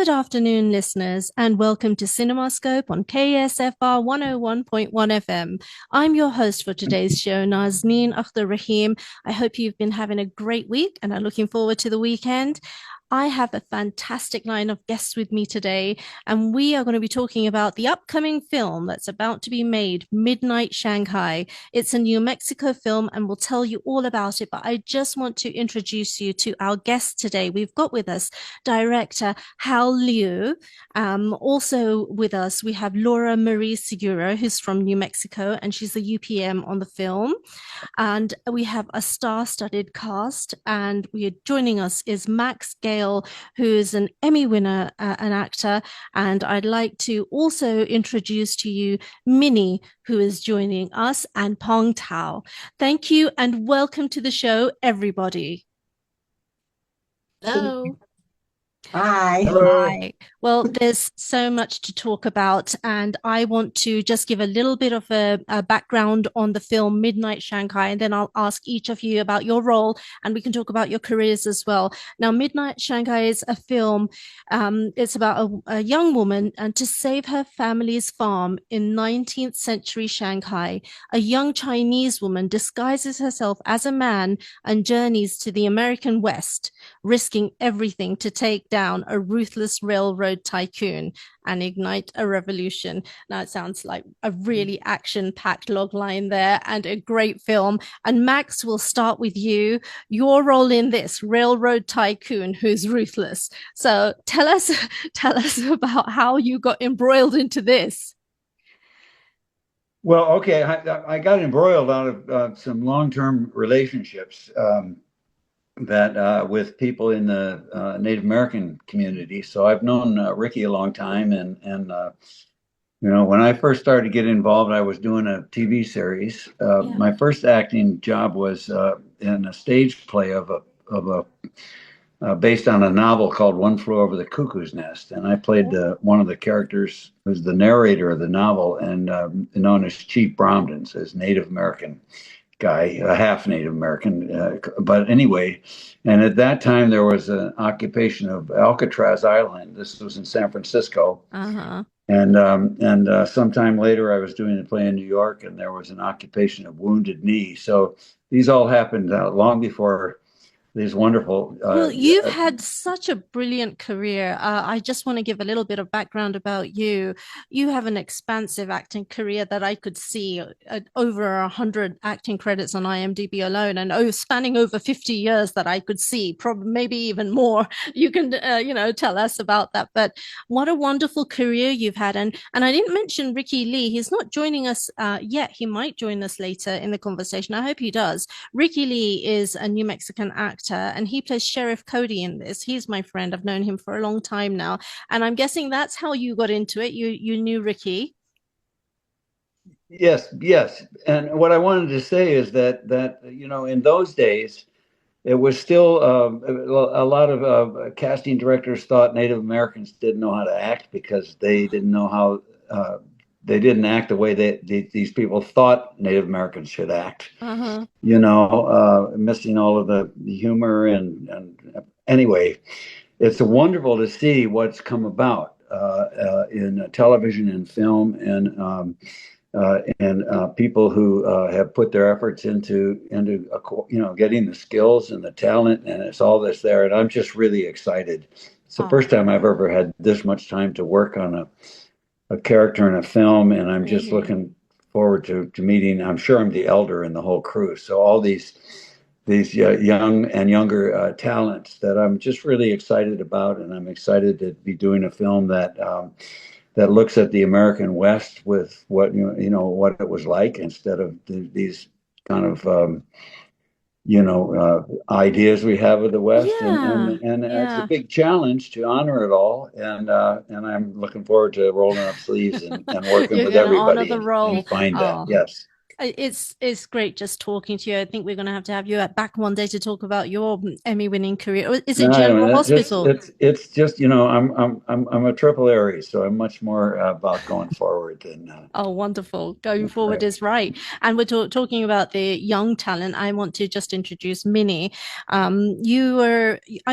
Good afternoon, listeners, and welcome to CinemaScope on KSFR 101.1 FM. I'm your host for today's show, Nazneen Akhtar Rahim. I hope you've been having a great week and are looking forward to the weekend. I have a fantastic line of guests with me today, and we are going to be talking about the upcoming film that's about to be made, Midnight Shanghai. It's a New Mexico film, and we'll tell you all about it. But I just want to introduce you to our guest today. We've got with us director Hal Liu. Also with us, we have Laura Marie Segura, who's from New Mexico, and she's the UPM on the film. And we have a star-studded cast, and joining us is Max Gale, who is an Emmy winner, an actor. And I'd like to also introduce to you Minnie, who is joining us, and Pong Tao. Thank you, and welcome to the show, everybody. Hello. Hi. Hello. Hi. Well, there's so much to talk about, and I want to just give a little bit of a background on the film Midnight Shanghai, and then I'll ask each of you about your role, and we can talk about your careers as well. Now, Midnight Shanghai is a film. It's about a young woman, and to save her family's farm in 19th century Shanghai, a young Chinese woman disguises herself as a man and journeys to the American West, risking everything to take down a ruthless railroad tycoon and ignite a revolution. Now, it sounds like a really action packed log line there and a great film. And Max, will start with you. Your role in this railroad tycoon who's ruthless. So tell us about how you got embroiled into this. Well, okay, I got embroiled out of some long-term relationships that with people in the Native American community. So I've known Ricky a long time, and when I first started to get involved, I was doing a TV series. Yeah. My first acting job was in a stage play of a based on a novel called One Flew Over the Cuckoo's Nest, and I played one of the characters who's the narrator of the novel, and known as Chief Bromden, says Native American guy, a half Native American. But anyway, and at that time there was an occupation of Alcatraz Island. This was in San Francisco. Uh-huh. And sometime later, I was doing a play in New York, and there was an occupation of Wounded Knee. So these all happened long before these wonderful. Well, you've had such a brilliant career. I just want to give a little bit of background about you. You have an expansive acting career that I could see over 100 acting credits on IMDb alone, and spanning over 50 years that I could see, probably maybe even more. You can, tell us about that. But what a wonderful career you've had, and I didn't mention Ricky Lee. He's not joining us yet. He might join us later in the conversation. I hope he does. Ricky Lee is a New Mexican actor, and he plays Sheriff Cody in this. He's my friend. I've known him for a long time now, and I'm guessing that's how you got into it. You knew Ricky. Yes, yes. And what I wanted to say is that in those days it was still a lot of casting directors thought Native Americans didn't know how to act because they didn't know how they didn't act the way these people thought Native Americans should act. Uh-huh. Missing all of the humor and anyway, it's wonderful to see what's come about in television and film and people who have put their efforts into getting the skills and the talent, and it's all this there. And I'm just really excited. It's the Oh, first time I've ever had this much time to work on a character in a film, and I'm just really? looking forward to meeting. I'm sure I'm the elder in the whole crew, so all these young and younger talents that I'm just really excited about, and I'm excited to be doing a film that looks at the American West with what what it was like instead of these kind of ideas we have of the West, and Yeah, and and it's a yeah. big challenge to honor it all, and I'm looking forward to rolling up sleeves and working You're with going to honor everybody the and role. find that. Oh, Yes. it's great just talking to you. I think we're going to have you back one day to talk about your Emmy-winning career. Or is it No, General just Hospital? it's just I'm a triple Aries, so I'm much more about going forward than Oh, wonderful. Going forward right. is right. And we're talking about the young talent. I want to just introduce Minnie. Are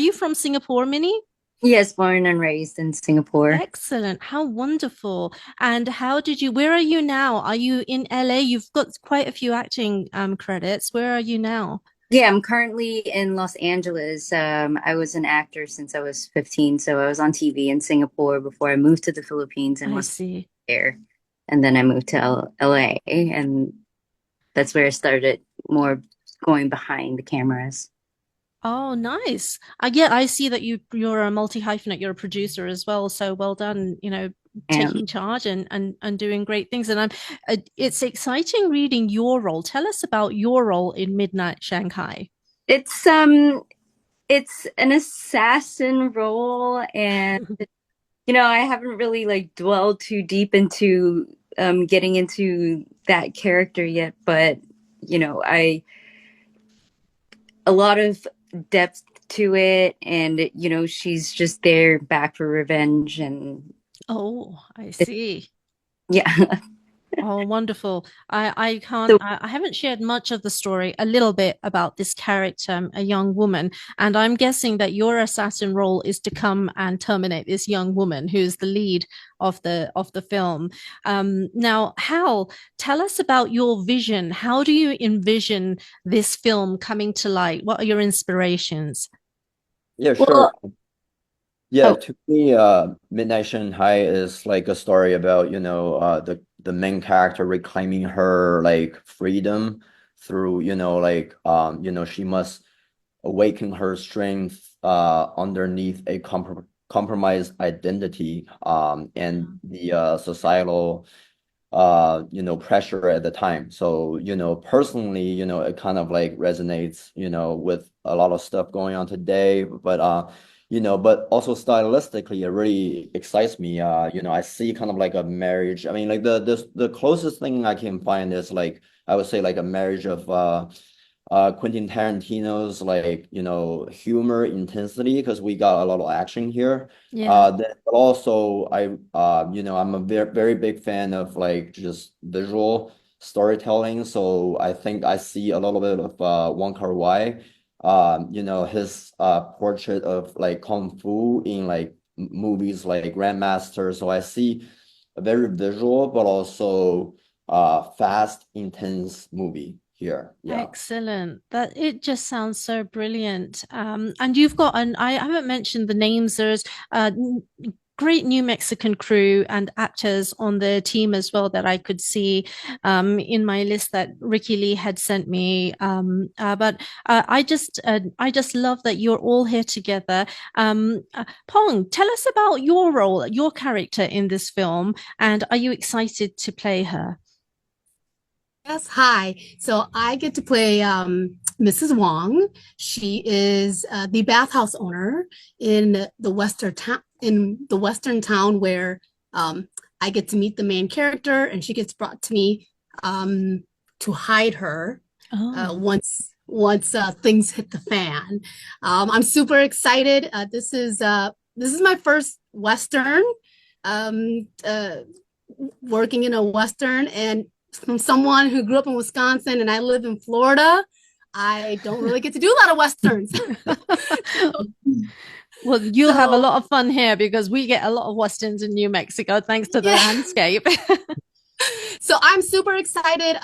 you from Singapore, Minnie? Yes, born and raised in Singapore. Excellent. How wonderful. And where are you now? Are you in LA? You've got quite a few acting credits. Where are you now? Yeah, I'm currently in Los Angeles. I was an actor since I was 15, so I was on TV in Singapore before I moved to the Philippines and I was see. there. And then I moved to LA, and that's where I started more going behind the cameras. Oh, nice. Yeah, I see that you're a multi-hyphenate, you're a producer as well. So well done, And taking charge and doing great things. And it's exciting reading your role. Tell us about your role in Midnight Shanghai. it's um it's an assassin role, and I haven't really like dwelled too deep into getting into that character yet, but I a lot of depth to it, and she's just there back for revenge, and Oh, I it, see. yeah. Oh, wonderful. I can't So I haven't shared much of the story, a little bit about this character, a young woman, and I'm guessing that your assassin role is to come and terminate this young woman who's the lead of the film. Now, Hal, tell us about your vision. How do you envision this film coming to light? What are your inspirations? Yeah, well sure. Yeah, oh to me, Midnight Shanghai is like a story about, the main character reclaiming her like freedom through, she must awaken her strength underneath a compromised identity and the societal pressure at the time. So, personally, it kind of like resonates, with a lot of stuff going on today, but also stylistically, it really excites me. I see kind of like a marriage. I mean, like the closest thing I can find is like I would say like a marriage of Quentin Tarantino's like, humor intensity because we got a lot of action here. Yeah. But also I'm a very big fan of like just visual storytelling. So I think I see a little bit of Wong Kar-wai, his portrait of like kung fu in like movies like Grandmaster. So I see a very visual but also fast, intense movie here. Yeah. Excellent. That it just sounds so brilliant. And you've got I haven't mentioned the names. There's great New Mexican crew and actors on the team as well that I could see in my list that Ricky Lee had sent me. But I just love that you're all here together. Pong, tell us about your role, your character in this film, and are you excited to play her? Yes, hi. So I get to play Mrs. Wong. She is the bathhouse owner in the western town where I get to meet the main character, and she gets brought to me to hide her Oh. once things hit the fan. I'm super excited. This is my first Western. Um, uh, Working in a Western, and from someone who grew up in Wisconsin and I live in Florida, I don't really get to do a lot of Westerns. Well, you'll have a so, lot of fun here because we get a lot of westerns in New Mexico thanks to the yeah. landscape. So I'm super excited.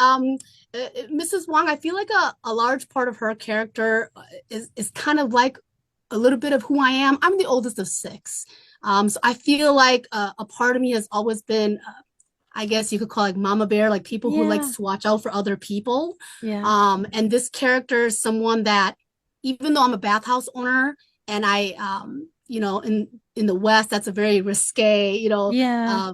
Mrs. Wong, I feel like a large part of her character is kind of like a little bit of who I am. I'm the oldest of six. So I feel like a part of me has always been I guess you could call like mama bear, like people who Yeah, likes to watch out for other people. yeah, And this character is someone that, even though I'm a bathhouse owner, and in the West, that's a very risque, yeah.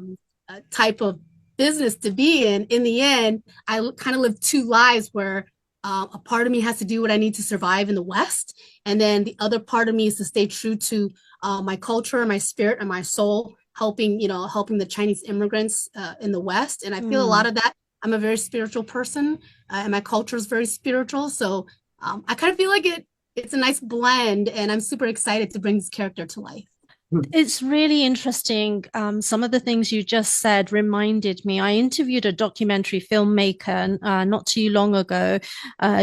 type of business to be in. In the end, I kind of live two lives where a part of me has to do what I need to survive in the West, and then the other part of me is to stay true to my culture, my spirit, and my soul, helping the Chinese immigrants in the West. And I feel a lot Mm. of that. I'm a very spiritual person, and my culture is very spiritual. So I kind of feel like it's a nice blend, and I'm super excited to bring this character to life. It's really interesting. Some of the things you just said reminded me. I interviewed a documentary filmmaker not too long ago,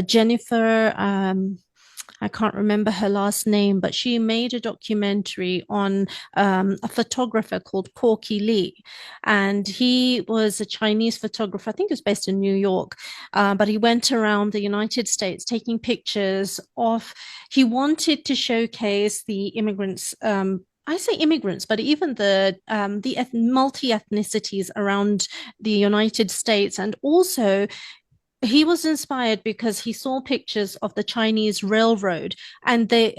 Jennifer. I can't remember her last name, but she made a documentary on a photographer called Corky Lee. And he was a Chinese photographer. I think he was based in New York, but he went around the United States taking pictures of, he wanted to showcase the immigrants. I say immigrants, but even the multi ethnicities around the United States, and also he was inspired because he saw pictures of the Chinese railroad and the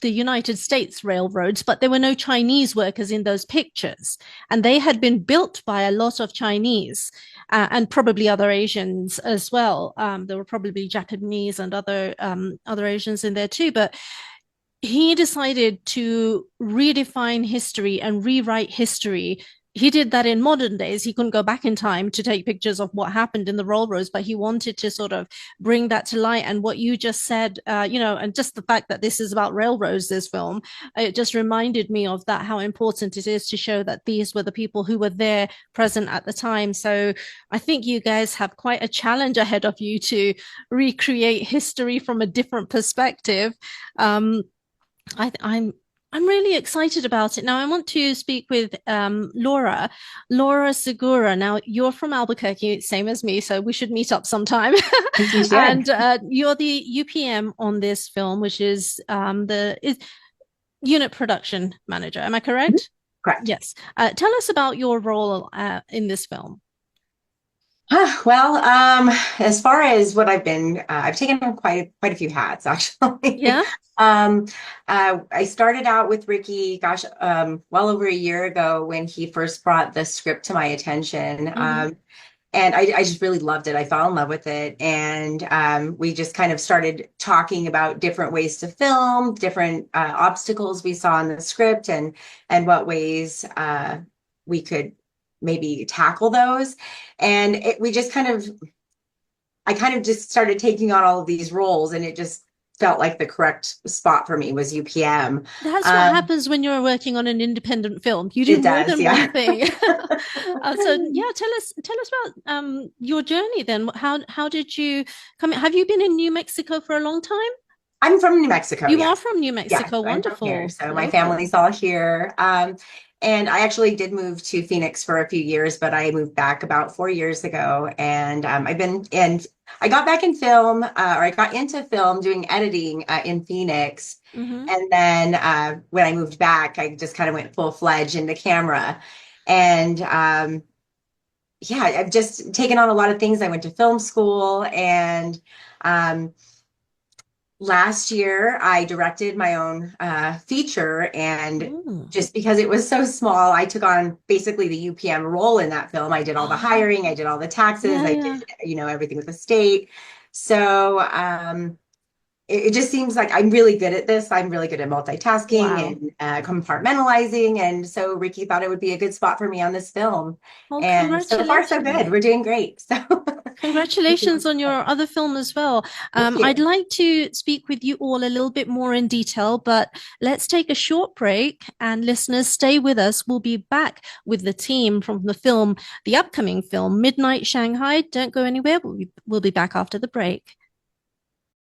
United States railroads, but there were no Chinese workers in those pictures, and they had been built by a lot of Chinese and probably other Asians as well. There were probably Japanese and other Asians in there too, but he decided to redefine history and rewrite history. He did that in modern days. He couldn't go back in time to take pictures of what happened in the railroads, but he wanted to sort of bring that to light. And what you just said, and just the fact that this is about railroads, this film, it just reminded me of that, how important it is to show that these were the people who were there present at the time. So I think you guys have quite a challenge ahead of you to recreate history from a different perspective. Um, I'm really excited about it. Now I want to speak with Laura Segura. Now you're from Albuquerque, same as me, so we should meet up sometime. Yes, we should. And you're the UPM on this film, which is the unit production manager. Am I correct? Correct. Yes. Tell us about your role in this film. Well, as far as what I've taken on quite a few hats actually. Yeah. I started out with Ricky, gosh, well over a year ago when he first brought the script to my attention. And I just really loved it. I fell in love with it. And we just kind of started talking about different ways to film, different obstacles we saw in the script, and what ways we could maybe tackle those. And I kind of just started taking on all of these roles, and it just felt like the correct spot for me was UPM. That's what happens when you're working on an independent film. You do more than one thing. So yeah, tell us about your journey then. How did you come in? Have you been in New Mexico for a long time? I'm from New Mexico. You are from New Mexico. Yes, wonderful. Here, so my family's all here. And I actually did move to Phoenix for a few years, but I moved back about 4 years ago. And I got back in film, or I got into film doing editing in Phoenix. And then when I moved back, I just kind of went full-fledged into camera. And yeah, I've just taken on a lot of things. I went to film school, and last year, I directed my own feature, and just because it was so small, I took on basically the UPM role in that film. I did all the hiring, I did all the taxes, I did, everything with the state. So it just seems like I'm really good at this. I'm really good at multitasking and compartmentalizing. And so Ricky thought it would be a good spot for me on this film. Well, and so far, so good. We're doing great. So congratulations on your other film as well. I'd like to speak with you all a little bit more in detail, but let's take a short break, and listeners, stay with us. We'll be back with the team from the upcoming film, Midnight Shanghai. Don't go anywhere. We'll be back after the break.